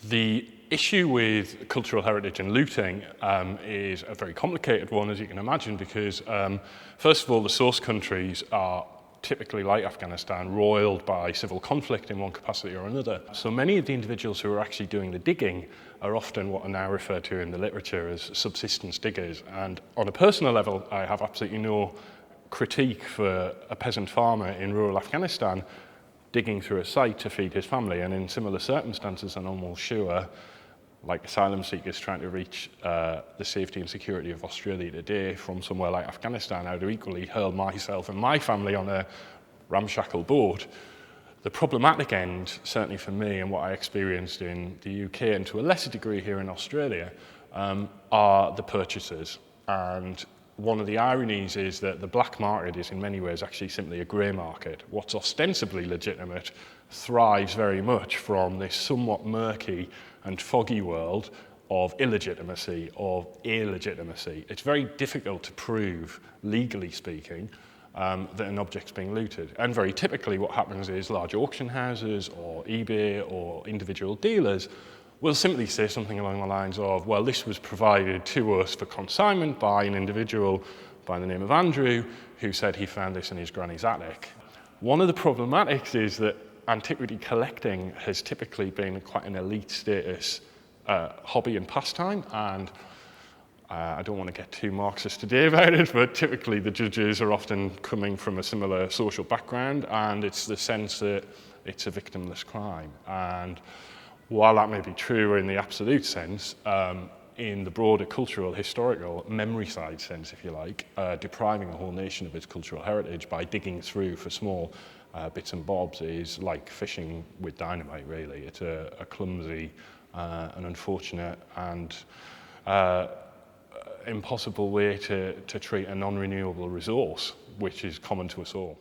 The issue with cultural heritage and looting is a very complicated one, as you can imagine, because first of all, the source countries are typically, like Afghanistan, roiled by civil conflict in one capacity or another. So many of the individuals who are actually doing the digging are often what are now referred to in the literature as subsistence diggers. And on a personal level, I have absolutely no critique for a peasant farmer in rural Afghanistan digging through a site to feed his family. And in similar circumstances, I'm almost sure, like asylum seekers trying to reach the safety and security of Australia today from somewhere like Afghanistan, I would equally hurl myself and my family on a ramshackle boat. The problematic end, certainly for me and what I experienced in the UK and to a lesser degree here in Australia, are the purchasers. And one of the ironies is that the black market is in many ways actually simply a grey market. What's ostensibly legitimate thrives very much from this somewhat murky and foggy world of illegitimacy, of illegitimacy. It's very difficult to prove, legally speaking, that an object's being looted. And very typically what happens is large auction houses or eBay or individual dealers will simply say something along the lines of, well, this was provided to us for consignment by an individual by the name of Andrew, who said he found this in his granny's attic. One of the problematics is that antiquity collecting has typically been quite an elite status hobby and pastime, and I don't want to get too Marxist today about it, but typically the judges are often coming from a similar social background, and it's the sense that it's a victimless crime. And while that may be true in the absolute sense, in the broader cultural, historical, memory side sense, if you like, depriving a whole nation of its cultural heritage by digging through for small bits and bobs is like fishing with dynamite, really. It's a clumsy, an unfortunate and impossible way to treat a non-renewable resource, which is common to us all.